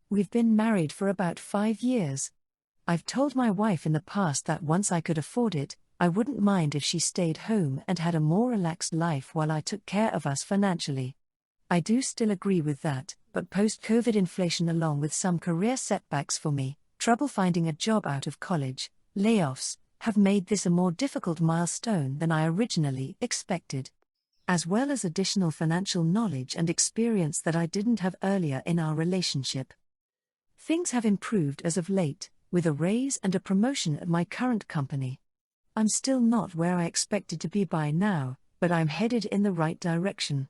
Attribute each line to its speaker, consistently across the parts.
Speaker 1: We've been married for about 5 years. I've told my wife in the past that once I could afford it, I wouldn't mind if she stayed home and had a more relaxed life while I took care of us financially. I do still agree with that, but post-COVID inflation along with some career setbacks for me, trouble finding a job out of college, layoffs, have made this a more difficult milestone than I originally expected. As well as additional financial knowledge and experience that I didn't have earlier in our relationship. Things have improved as of late, with a raise and a promotion at my current company. I'm still not where I expected to be by now, but I'm headed in the right direction.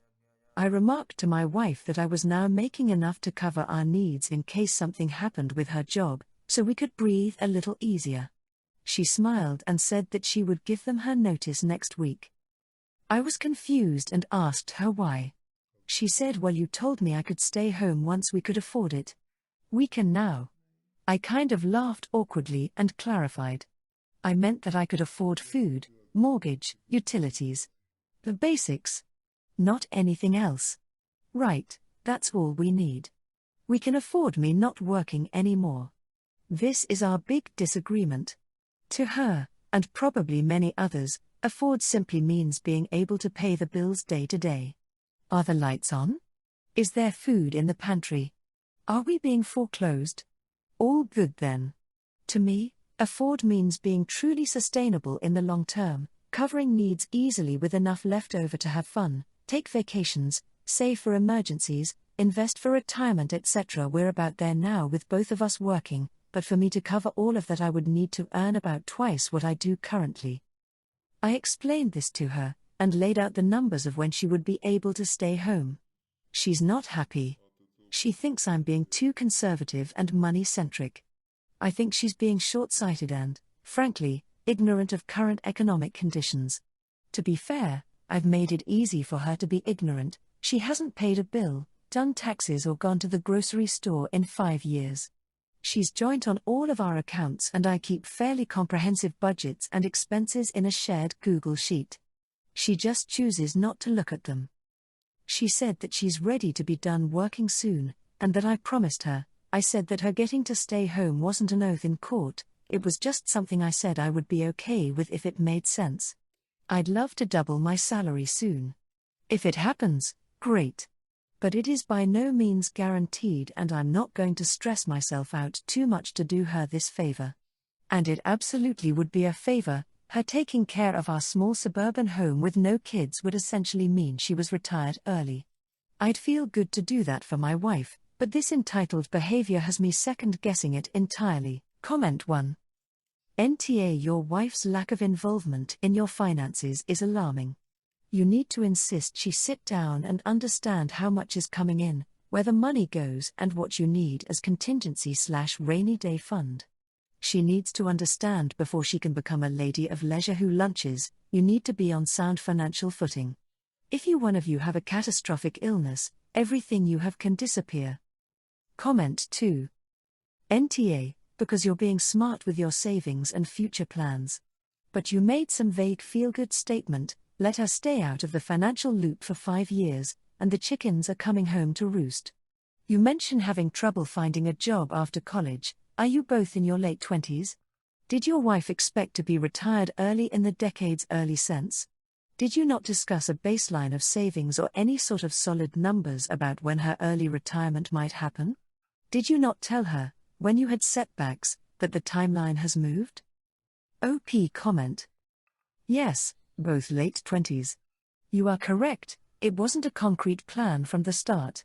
Speaker 1: I remarked to my wife that I was now making enough to cover our needs in case something happened with her job, so we could breathe a little easier. She smiled and said that she would give them her notice next week. I was confused and asked her why. She said, "Well, you told me I could stay home once we could afford it. We can now." I kind of laughed awkwardly and clarified. I meant that I could afford food, mortgage, utilities. The basics. Not anything else. Right, that's all we need. We can afford me not working anymore. This is our big disagreement. To her, and probably many others, afford simply means being able to pay the bills day to day. Are the lights on? Is there food in the pantry? Are we being foreclosed? All good then. To me, afford means being truly sustainable in the long term, covering needs easily with enough left over to have fun, take vacations, save for emergencies, invest for retirement, etc. We're about there now with both of us working, but for me to cover all of that I would need to earn about twice what I do currently. I explained this to her, and laid out the numbers of when she would be able to stay home. She's not happy. She thinks I'm being too conservative and money-centric. I think she's being short-sighted and, frankly, ignorant of current economic conditions. To be fair, I've made it easy for her to be ignorant. She hasn't paid a bill, done taxes or gone to the grocery store in 5 years. She's joint on all of our accounts and I keep fairly comprehensive budgets and expenses in a shared Google Sheet. She just chooses not to look at them. She said that she's ready to be done working soon, and that I promised her. I said that her getting to stay home wasn't an oath in court, it was just something I said I would be okay with if it made sense. I'd love to double my salary soon. If it happens, great. But it is by no means guaranteed and I'm not going to stress myself out too much to do her this favor. And it absolutely would be a favor. Her taking care of our small suburban home with no kids would essentially mean she was retired early. I'd feel good to do that for my wife, but this entitled behavior has me second-guessing it entirely. Comment 1. NTA: Your wife's lack of involvement in your finances is alarming. You need to insist she sit down and understand how much is coming in, where the money goes and what you need as contingency/rainy day fund. She needs to understand before she can become a lady of leisure who lunches. You need to be on sound financial footing. If one of you have a catastrophic illness, everything you have can disappear. Comment 2. NTA: Because you're being smart with your savings and future plans. But you made some vague feel-good statement, let her stay out of the financial loop for 5 years, and the chickens are coming home to roost. You mention having trouble finding a job after college. Are you both in your late 20s? Did your wife expect to be retired early in the decade's early sense? Did you not discuss a baseline of savings or any sort of solid numbers about when her early retirement might happen? Did you not tell her, when you had setbacks, that the timeline has moved? OP comment: Yes, both late 20s. You are correct, it wasn't a concrete plan from the start.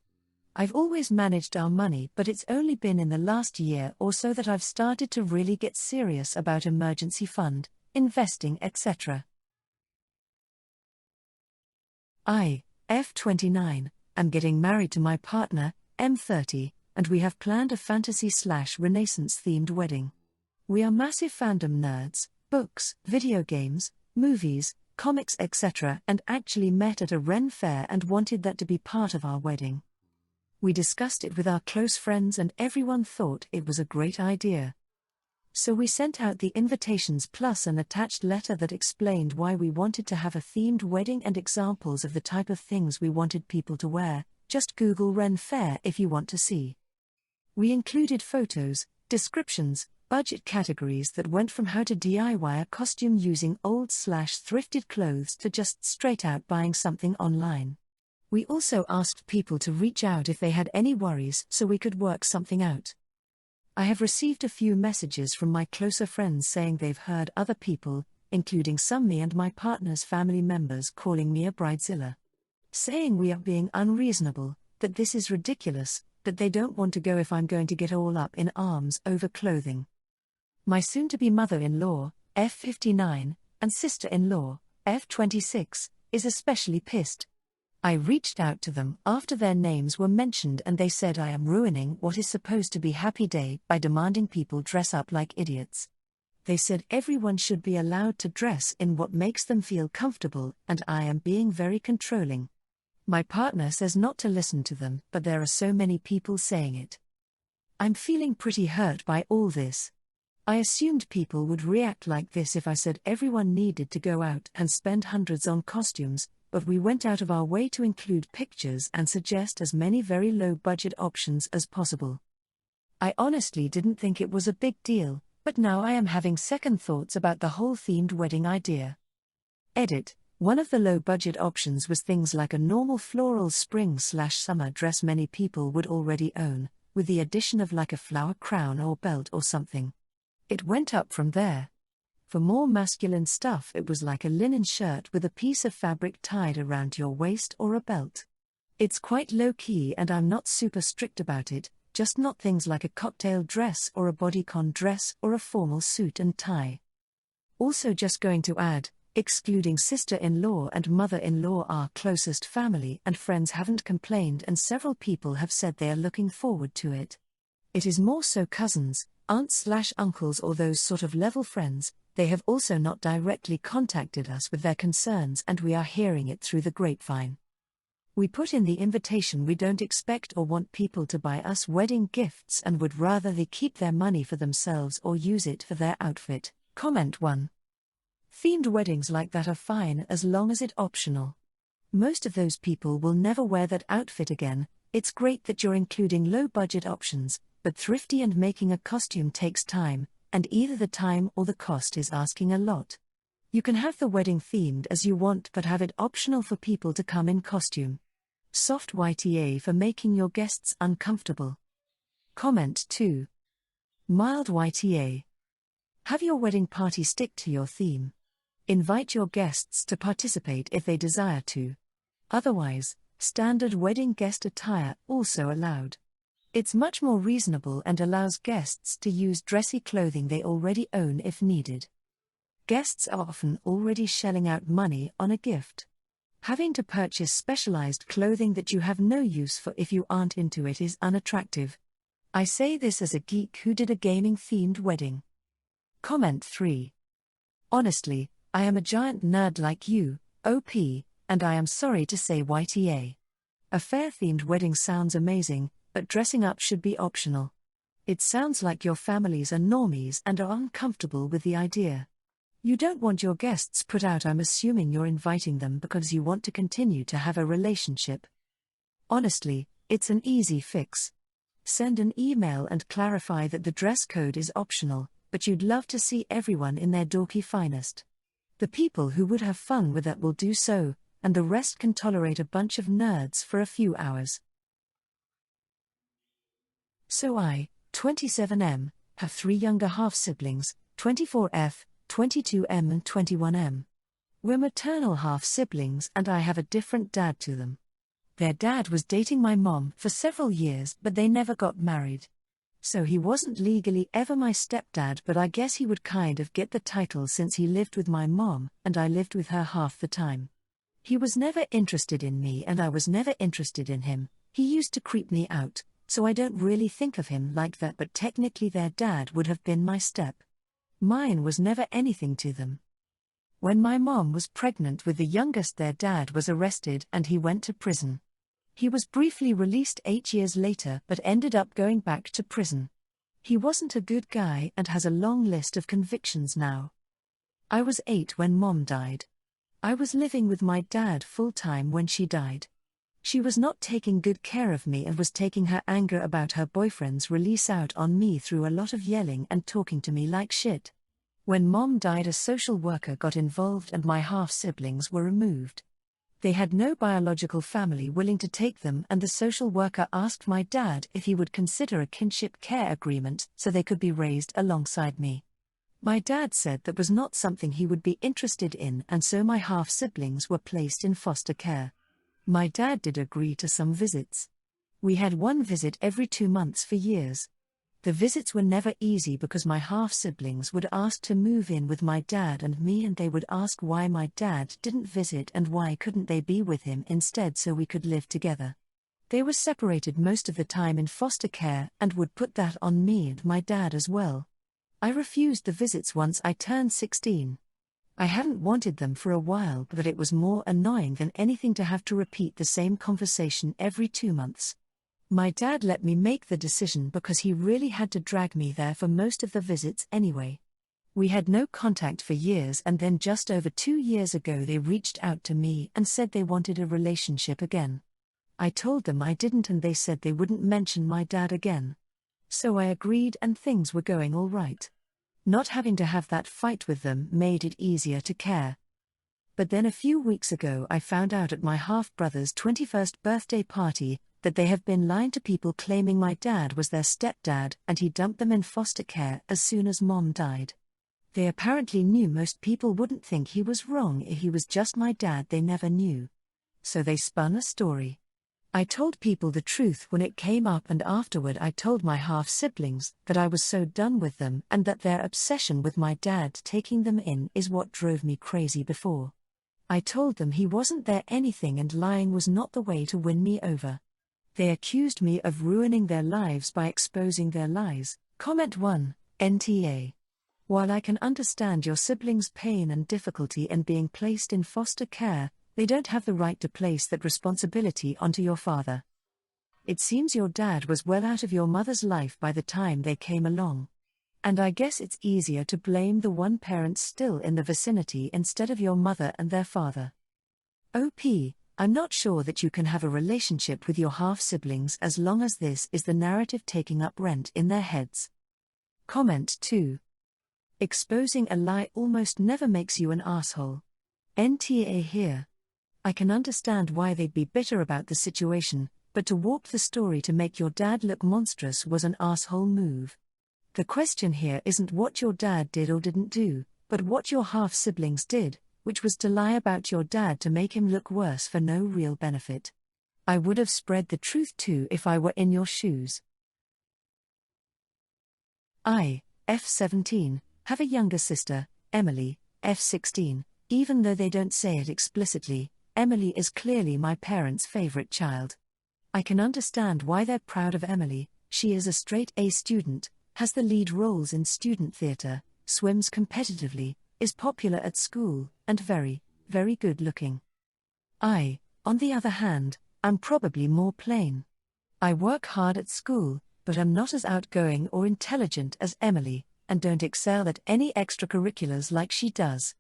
Speaker 1: I've always managed our money, but it's only been in the last year or so that I've started to really get serious about emergency fund, investing, etc. I, F29, am getting married to my partner, M30, and we have planned a fantasy/Renaissance-themed wedding. We are massive fandom nerds, books, video games, movies, comics, etc., and actually met at a Ren fair and wanted that to be part of our wedding. We discussed it with our close friends and everyone thought it was a great idea. So we sent out the invitations plus an attached letter that explained why we wanted to have a themed wedding and examples of the type of things we wanted people to wear. Just Google Ren Fair if you want to see. We included photos, descriptions, budget categories that went from how to DIY a costume using old/thrifted clothes to just straight out buying something online. We also asked people to reach out if they had any worries so we could work something out. I have received a few messages from my closer friends saying they've heard other people, including some me and my partner's family members, calling me a bridezilla. Saying we are being unreasonable, that this is ridiculous, that they don't want to go if I'm going to get all up in arms over clothing. My soon-to-be mother-in-law, F59, and sister-in-law, F26, is especially pissed. I reached out to them after their names were mentioned and they said I am ruining what is supposed to be happy day by demanding people dress up like idiots. They said everyone should be allowed to dress in what makes them feel comfortable and I am being very controlling. My partner says not to listen to them, but there are so many people saying it. I'm feeling pretty hurt by all this. I assumed people would react like this if I said everyone needed to go out and spend hundreds on costumes, but we went out of our way to include pictures and suggest as many very low-budget options as possible. I honestly didn't think it was a big deal, but now I am having second thoughts about the whole themed wedding idea. Edit. One of the low-budget options was things like a normal floral spring/summer dress many people would already own, with the addition of like a flower crown or belt or something. It went up from there. For more masculine stuff it was like a linen shirt with a piece of fabric tied around your waist or a belt. It's quite low-key and I'm not super strict about it, just not things like a cocktail dress or a bodycon dress or a formal suit and tie. Also just going to add, excluding sister-in-law and mother-in-law, our closest family and friends haven't complained and several people have said they are looking forward to it. It is more so cousins, aunts/uncles or those sort of level friends. They have also not directly contacted us with their concerns and we are hearing it through the grapevine. We put in the invitation we don't expect or want people to buy us wedding gifts and would rather they keep their money for themselves or use it for their outfit. Comment 1. Themed weddings like that are fine as long as it's optional. Most of those people will never wear that outfit again. It's great that you're including low-budget options, but thrifty and making a costume takes time, and either the time or the cost is asking a lot. You can have the wedding themed as you want but have it optional for people to come in costume. Soft YTA for making your guests uncomfortable. Comment 2. Mild YTA. Have your wedding party stick to your theme. Invite your guests to participate if they desire to. Otherwise, standard wedding guest attire also allowed. It's much more reasonable and allows guests to use dressy clothing they already own if needed. Guests are often already shelling out money on a gift. Having to purchase specialized clothing that you have no use for if you aren't into it is unattractive. I say this as a geek who did a gaming-themed wedding. Comment 3. Honestly, I am a giant nerd like you, OP, and I am sorry to say YTA. A fair-themed wedding sounds amazing, but dressing up should be optional. It sounds like your families are normies and are uncomfortable with the idea. You don't want your guests put out. I'm assuming you're inviting them because you want to continue to have a relationship. Honestly, it's an easy fix. Send an email and clarify that the dress code is optional, but you'd love to see everyone in their dorky finest. The people who would have fun with that will do so, and the rest can tolerate a bunch of nerds for a few hours. So I, 27M, have 3 younger half-siblings, 24F, 22M and 21M. We're maternal half-siblings and I have a different dad to them. Their dad was dating my mom for several years but they never got married. So he wasn't legally ever my stepdad, but I guess he would kind of get the title since he lived with my mom and I lived with her half the time. He was never interested in me and I was never interested in him. He used to creep me out. So I don't really think of him like that, but technically their dad would have been my step. Mine was never anything to them. When my mom was pregnant with the youngest, their dad was arrested and he went to prison. He was briefly released 8 years later but ended up going back to prison. He wasn't a good guy and has a long list of convictions now. I was 8 when mom died. I was living with my dad full-time when she died. She was not taking good care of me and was taking her anger about her boyfriend's release out on me through a lot of yelling and talking to me like shit. When Mom died, a social worker got involved and my half-siblings were removed. They had no biological family willing to take them, and the social worker asked my dad if he would consider a kinship care agreement so they could be raised alongside me. My dad said that was not something he would be interested in, and so my half-siblings were placed in foster care. My dad did agree to some visits. We had one visit every 2 months for years. The visits were never easy because my half-siblings would ask to move in with my dad and me, and they would ask why my dad didn't visit and why couldn't they be with him instead so we could live together. They were separated most of the time in foster care and would put that on me and my dad as well. I refused the visits once I turned 16. I hadn't wanted them for a while, but it was more annoying than anything to have to repeat the same conversation every 2 months. My dad let me make the decision because he really had to drag me there for most of the visits anyway. We had no contact for years, and then just over 2 years ago they reached out to me and said they wanted a relationship again. I told them I didn't, and they said they wouldn't mention my dad again. So I agreed, and things were going all right. Not having to have that fight with them made it easier to care. But then a few weeks ago I found out at my half-brother's 21st birthday party that they have been lying to people claiming my dad was their stepdad and he dumped them in foster care as soon as Mom died. They apparently knew most people wouldn't think he was wrong if he was just my dad. They never knew. So they spun a story. I told people the truth when it came up, and afterward I told my half-siblings that I was so done with them and that their obsession with my dad taking them in is what drove me crazy before. I told them he wasn't their anything and lying was not the way to win me over. They accused me of ruining their lives by exposing their lies. Comment 1, NTA. While I can understand your siblings' pain and difficulty in being placed in foster care, they don't have the right to place that responsibility onto your father. It seems your dad was well out of your mother's life by the time they came along. And I guess it's easier to blame the one parent still in the vicinity instead of your mother and their father. OP, I'm not sure that you can have a relationship with your half-siblings as long as this is the narrative taking up rent in their heads. Comment 2. Exposing a lie almost never makes you an asshole. NTA here. I can understand why they'd be bitter about the situation, but to warp the story to make your dad look monstrous was an asshole move. The question here isn't what your dad did or didn't do, but what your half-siblings did, which was to lie about your dad to make him look worse for no real benefit. I would have spread the truth too if I were in your shoes. I, F17, have a younger sister, Emily, F16. Even though they don't say it explicitly, Emily is clearly my parents' favorite child. I can understand why they're proud of Emily. She is a straight A student, has the lead roles in student theatre, swims competitively, is popular at school, and very, very good looking. I, on the other hand, am probably more plain. I work hard at school, but am not as outgoing or intelligent as Emily, and don't excel at any extracurriculars like she does.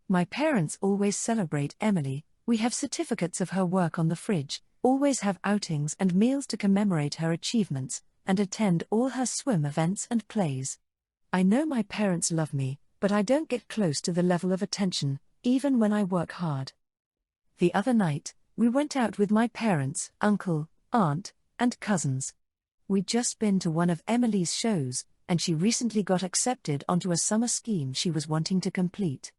Speaker 1: My parents always celebrate Emily. We have certificates of her work on the fridge, always have outings and meals to commemorate her achievements, and attend all her swim events and plays. I know my parents love me, but I don't get close to the level of attention, even when I work hard. The other night, we went out with my parents, uncle, aunt, and cousins. We'd just been to one of Emily's shows, and she recently got accepted onto a summer scheme she was wanting to complete.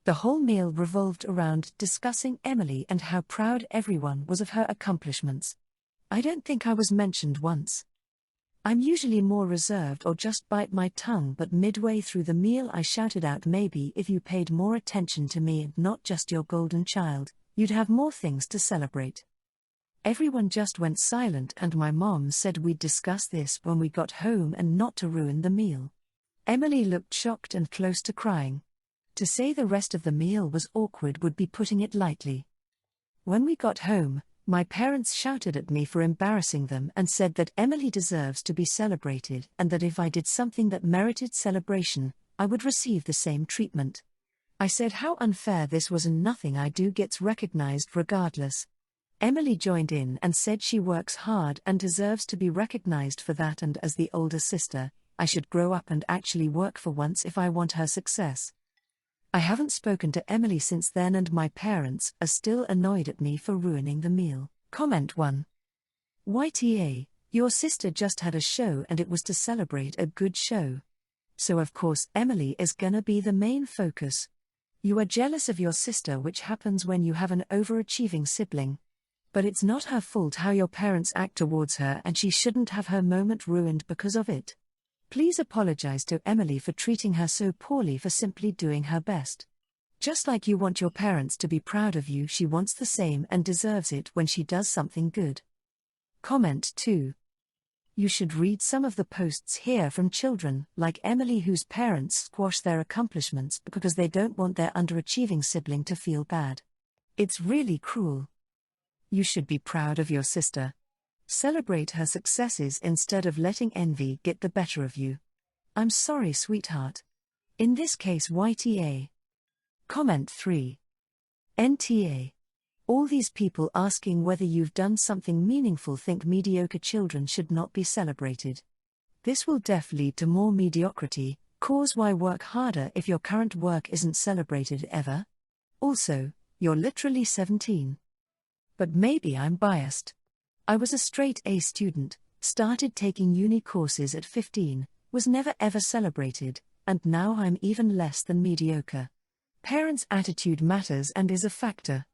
Speaker 1: The whole meal revolved around discussing Emily and how proud everyone was of her accomplishments. I don't think I was mentioned once. I'm usually more reserved or just bite my tongue, but midway through the meal I shouted out, maybe if you paid more attention to me and not just your golden child, you'd have more things to celebrate. Everyone just went silent, and my mom said we'd discuss this when we got home and not to ruin the meal. Emily looked shocked and close to crying. To say the rest of the meal was awkward would be putting it lightly. When we got home, my parents shouted at me for embarrassing them and said that Emily deserves to be celebrated and that if I did something that merited celebration, I would receive the same treatment. I said how unfair this was and nothing I do gets recognized regardless. Emily joined in and said she works hard and deserves to be recognized for that, and as the older sister, I should grow up and actually work for once if I want her success. I haven't spoken to Emily since then, and my parents are still annoyed at me for ruining the meal. Comment 1. YTA, your sister just had a show and it was to celebrate a good show. So of course Emily is gonna be the main focus. You are jealous of your sister, which happens when you have an overachieving sibling. But it's not her fault how your parents act towards her, and she shouldn't have her moment ruined because of it. Please apologize to Emily for treating her so poorly for simply doing her best. Just like you want your parents to be proud of you, she wants the same and deserves it when she does something good. Comment 2. You should read some of the posts here from children like Emily whose parents squash their accomplishments because they don't want their underachieving sibling to feel bad. It's really cruel. You should be proud of your sister. Celebrate her successes instead of letting envy get the better of you. I'm sorry, sweetheart. In this case, YTA. Comment 3. NTA. All these people asking whether you've done something meaningful think mediocre children should not be celebrated. This will lead to more mediocrity. Cause why work harder if your current work isn't celebrated ever? Also, you're literally 17. But maybe I'm biased. I was a straight A student, started taking uni courses at 15, was never ever celebrated, and now I'm even less than mediocre. Parents' attitude matters and is a factor.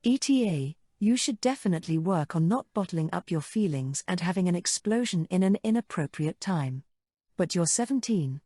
Speaker 1: ETA, you should definitely work on not bottling up your feelings and having an explosion in an inappropriate time. But you're 17.